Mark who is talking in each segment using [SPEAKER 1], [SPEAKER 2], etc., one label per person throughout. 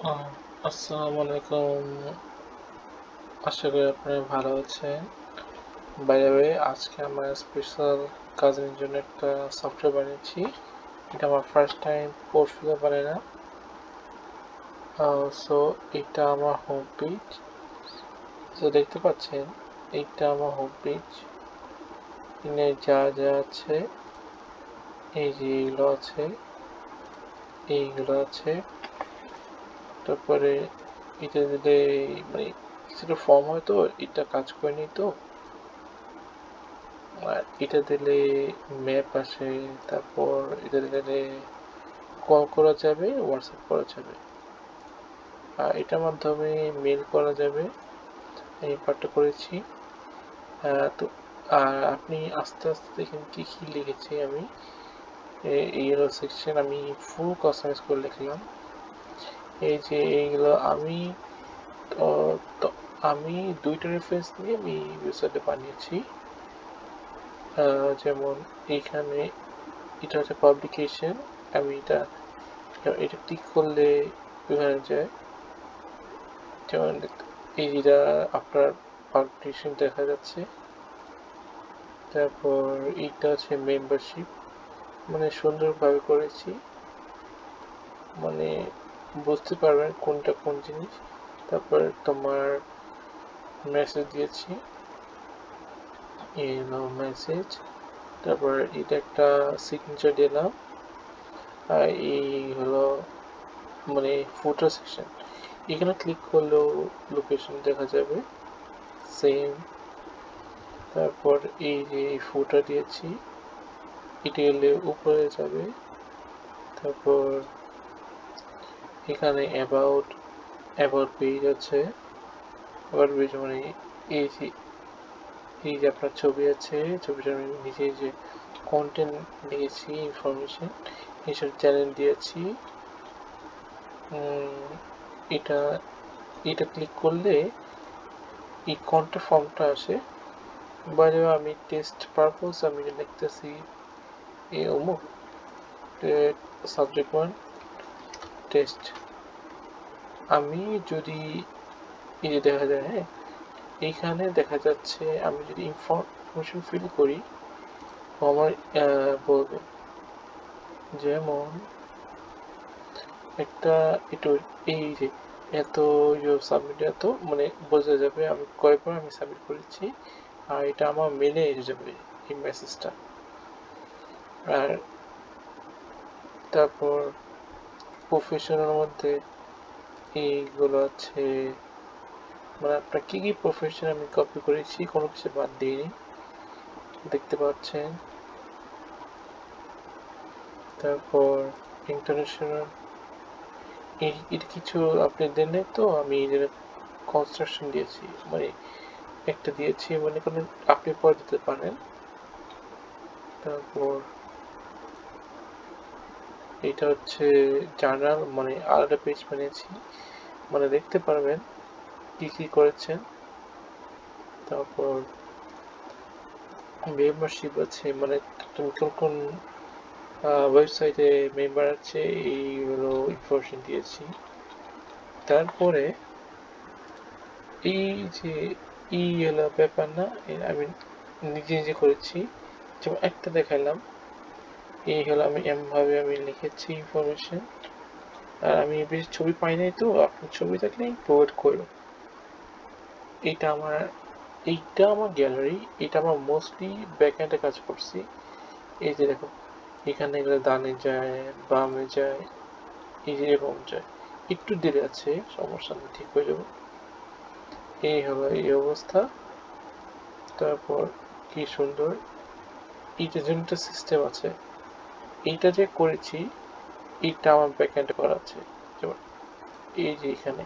[SPEAKER 1] আহ, আসসালামু আলাইকুম। আশা করি আপনারা ভালো আছেন। বাই দ্য ওয়ে, আজকে আমার স্পেশাল কাজিনের জন্য একটা সফটওয়্যার বানিয়েছি। এটা আমার ফার্স্ট টাইম পোর্টফোলিও বানানো। সো এটা আমার হোম পেজ। সো দেখতে পাচ্ছেন, এইটা আমার হোম পেজ। এখানে যা যা আছে, এই যে এইগুলো আছে, এইগুলো আছে। তারপরে এটা দিলে মানে কিছুটা ফর্ম হয়, তো এটা কাজ করেনি তো। আর এটা দিলে ম্যাপ আসে, তারপর এটা দিলে কল করা যাবে, হোয়াটসঅ্যাপ করা যাবে, আর এটার মাধ্যমে মেল করা যাবে। এই পার্টটা করেছি। তো আর আপনি আস্তে আস্তে দেখেন কি কি লিখেছি আমি। এই হলো সেকশন, আমি ফুল কাস্টমাইজ করে লিখলাম। এই যে এইগুলো আমি তো তো আমি দুইটা রেফারেন্স নিয়ে আমি ওয়েবসাইটটা বানিয়েছি। যেমন এইখানে এটা হচ্ছে পাবলিকেশন। আমি এটা ক্লিক করলে ওখানে যায়, যেমন এইটা আপনার পাবলিকেশন দেখা যাচ্ছে। তারপর এইটা হচ্ছে মেম্বারশিপ, মানে সুন্দরভাবে করেছি, মানে বুঝতে পারবেন কোনটা কোন জিনিস। তারপর তোমার মেসেজ দিয়েছি, এই হলো মেসেজ। তারপর এটা একটা সিগনেচার দিলাম। আর এই হলো মানে ফুটার সেকশন। এখানে ক্লিক করলেও লোকেশন দেখা যাবে সেম। তারপর এই যে ফুটার দিয়েছি, এটা এলে উপরে যাবে। তারপর এখানে অ্যাবাউট পেজ আছে। অ্যাবাউট পেজ মানে এই যে আপনার ছবি আছে, ছবিটার নিচে যে কন্টেন্ট দিয়েছি, ইনফরমেশন, এইসব চ্যানেল দিয়েছি। এটা এটা ক্লিক করলে এই কন্টেন্ট ফর্মটা আসে। বাইরে আমি টেস্ট পারপোজ আমি লিখতেছি এ অমুক, সাবজেক্ট 1 টেস্ট। আমি যদি এই যে দেখা যায়, হ্যাঁ, এইখানে দেখা যাচ্ছে আমি যদি ইনফরমেশন ফিল করি আমার বলবে, যেমন একটা একটু এই যে এত সাবমিট, এত মানে বোঝা যাবে আমি কয়বার আমি সাবমিট করেছি। আর এটা আমার মেলে এসে যাবে এই মেসেজটা। আর তারপর প্রফেশনের মধ্যে এইগুলো আছে, মানে আপনার কী কী প্রফেশন আমি কপি করেছি, কোনো কিছু বাদ দিইনি, দেখতে পাচ্ছেন। তারপর ইন্টারন্যাশনাল, এটা কিছু আপনি দেন নাই, তো আমি এই কনস্ট্রাকশন দিয়েছি, মানে একটা দিয়েছি, মনে করেন আপনি পরে দিতে পারেন। তারপর এটা হচ্ছে জার্নাল, মানে আলাদা পেজ বানিয়েছি, মানে দেখতে পারবেন কি কি করেছেন। তারপর মেম্বারশিপ আছে, মানে তুমি কোন কোন ওয়েবসাইটে মেম্বার আছে এইগুলো ইনফরমেশন দিয়েছি। তারপরে এই যে হলো ব্যাপার না, আমি নিজে নিজে করেছি, যেমন একটা দেখালাম। এই হলো আমি এমনভাবে আমি লিখেছি ইনফরমেশন। আর আমি বেশি ছবি পাই নাই, তো আপনার ছবি থাকলে প্রোভাইড করো। এইটা আমার এইটা আমার গ্যালারি, এটা আমার মোস্টলি ব্যাকএন্ডে কাজ করছি। এই যে দেখো, এখানে এগুলো ডানে যায়, বামে যায়, এই যে এরকম যায়, একটু দেরি আছে, সমস্যা নেই, ঠিক হয়ে যাবে। এই হলো এই অবস্থা। তারপর কি সুন্দর এইটা যেন একটা সিস্টেম আছে, এইটা যে করেছি এইটা আমার ব্যাকএন্ডে করা আছে। যেমন এই যে এখানে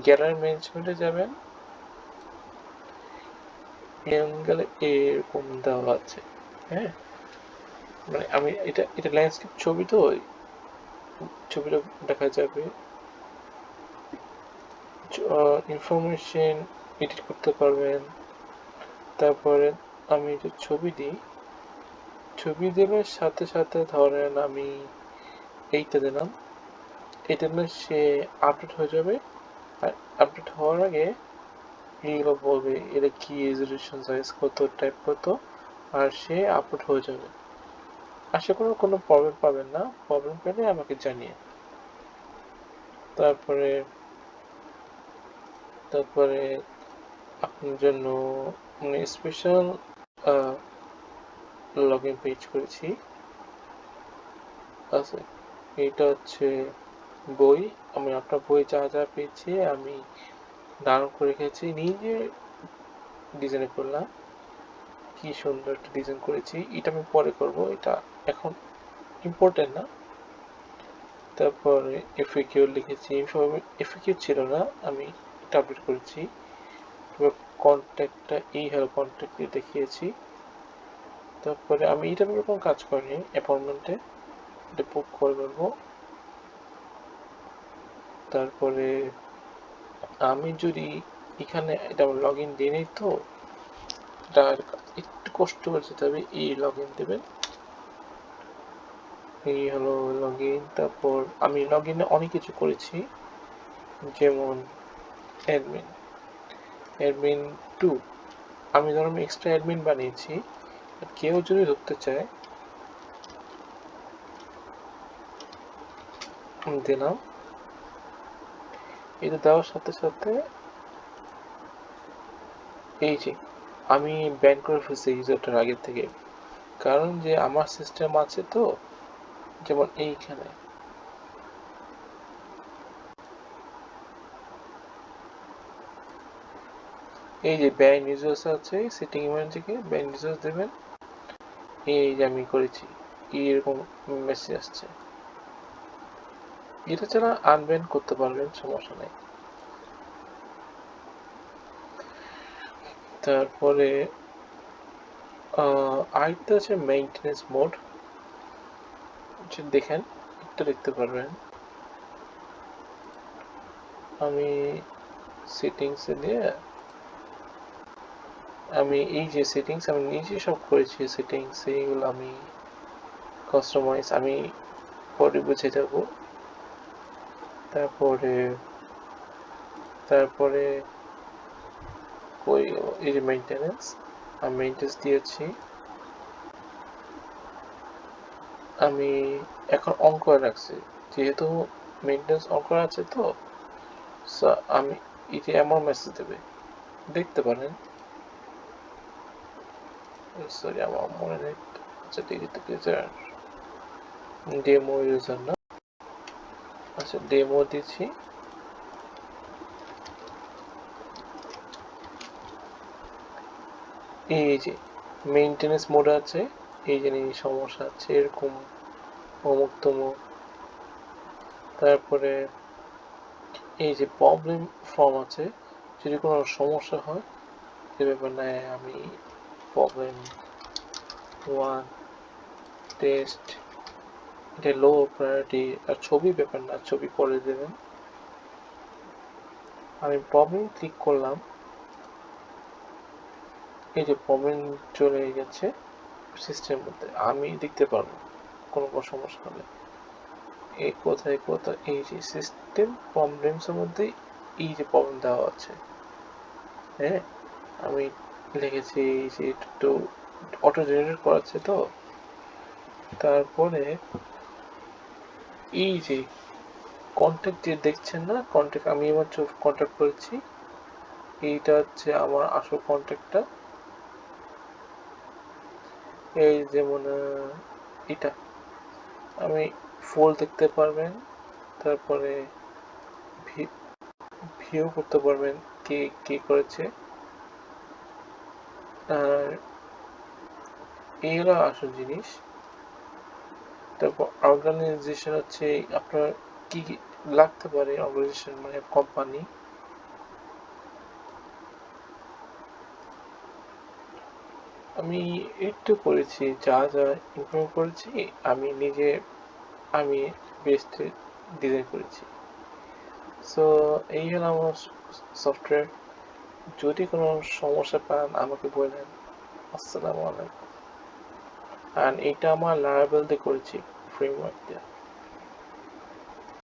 [SPEAKER 1] গ্যালারি ম্যানেজমেন্টে যাবেন, গেলে এরকম দেওয়া আছে, হ্যাঁ, মানে আমি এটা ল্যান্ডস্কেপ ছবি, তো ছবিটা দেখা যাবে। ইনফরমেশন এডিট করতে পারবেন। তারপরে আমি যে ছবি দিই, ছবি দেওয়ার সাথে সাথে ধরেন আমি এইটা দিলাম, এটা না সে আপডেট হয়ে যাবে, আর আপডেট হওয়ার আগে এইগুলো বলবে এটা কি রেজলিউশন সাইজ কত, টাইপ কত, আর সে আপলোড হয়ে যাবে। আশা করি কোনো প্রবলেম পাবেন না, প্রবলেম পেলে আমাকে জানিয়ে। তারপরে তারপরে আপনার জন্য মানে স্পেশাল লগ ইন পেজ করেছি। আছে এইটা হচ্ছে বই, আমি আপনার বই যা যা পেয়েছি আমি ডাউনলোড করে রেখেছি, নিজে ডিজাইন করলাম। কি সুন্দর একটা ডিজাইন করেছি, এটা আমি পরে করব, এটা এখন ইম্পর্টেন্ট না। তারপরে এফএকিউ লিখেছি, এফএকিউ ছিল না, আমি এটা আপডেট করেছি। কন্ট্যাক্টটা এই হলো, কন্ট্যাক্ট দেখিয়েছি। তারপরে আমি এটা ব্যাপারে কোনো কাজ করিনি, অ্যাপয়েন্টমেন্টে এটা বুক করে দেবো। তারপরে আমি যদি এখানে এটা লগ ইন দিয়ে নিই, তো এটা একটু কষ্ট করে যেতে হবে, এই লগ ইন দেবেন, এই হলো লগ ইন। তারপর আমি লগ ইনে অনেক কিছু করেছি, যেমন অ্যাডমিন, অ্যাডমিন 2 আমি ধরুন এক্সট্রা অ্যাডমিন বানিয়েছি, কেউ যদি ঢুকতে চায় দিলাম। এটা দেওয়ার সাথে সাথে এই যে আমি ব্যান করে ফেলছি ইউজারটার আগে থেকে, কারণ যে আমার সিস্টেম আছে তো, যেমন এইখানে এই যে ব্যান ইউজার্স আছে, সেটিং ইমেজ থেকে ব্যান ইউজার্স দেবেন, এই যে আমি করেছি, এরকম মেসেজ আসছে। এটা ছাড়া আনব্যান করতে পারবেন, সমস্যা নেই। তারপরে আরেকটা আছে মেইনটেনেন্স মোড, দেখেন একটা দেখতে পারবেন। আমি সেটিংসে দিয়ে আমি এই যে সেটিংস আমি নিজে সব করেছি, সেটিংস এইগুলো আমি কাস্টমাইজ আমি পরে বুঝে যাব। তারপরে তারপরে ওই এই যে মেইনটেনেন্স, আমি মেইনটেনেন্স দিয়েছি। আমি এখন অন করে রাখছি, যেহেতু মেইনটেনেন্স অন করা আছে, তো আমি এই যে এমন মেসেজ দেবে, দেখতে পারেন। সরি আমার মনে নেই, আচ্ছা ডিলিট ইউজার, ডেমো ইউজার না, আচ্ছা ডেমো দিচ্ছি। এই যে মেইনটেনেন্স মোড আছে, এই যে সমস্যা আছে এরকম অমুক তমুক। তারপরে এই যে প্রবলেম ফর্ম আছে, যদি কোনো সমস্যা হয় সে ব্যাপার নেয়, আমি প্রবলেম 1 টেস্ট, এটা লো প্রায়োরিটি, আর ছবি ব্যাপার না, ছবি পরে দেবেন। আমি প্রবলেম ক্লিক করলাম, এই যে প্রবলেম চলে গেছে সিস্টেমের মধ্যে, আমি দেখতে পারবো কোনো সমস্যা হলে। এই কোথায় কোথায় এই যে সিস্টেম প্রবলেমসের মধ্যে এই যে প্রবলেম দেওয়া আছে, হ্যাঁ আমি লিখেছি এই যে একটু অটো জেনারেট করাচ্ছে তো। তারপরে এই যে কন্ট্যাক্ট যে দেখছেন না, কন্ট্যাক্ট আমি আমার কন্ট্যাক্ট করেছি, এইটা হচ্ছে আমার আসল কন্ট্যাক্টটা। এই যেমন এটা আমি ফুল দেখতে পারবেন, তারপরে ভিউ করতে পারবেন কে কে করেছে, আর এই হলো আসল জিনিস। তারপর অর্গানাইজেশন হচ্ছে আপনার কি কি লাগতে পারে, অর্গানাইজেশন মানে কোম্পানি। আমি একটু করেছি, যা যা ইমপ্রুভ করেছি আমি নিজে, আমি বেস্ট ডিজাইন করেছি। সো এই হলো আমার সফটওয়্যার, যদি কোনো সমস্যা পান আমাকে বলেন। আসসালামু আলাইকুম। অ্যান্ড এটা আমার লারাভেল দিয়ে করেছি, ফ্রেমওয়ার্ক দিয়ে।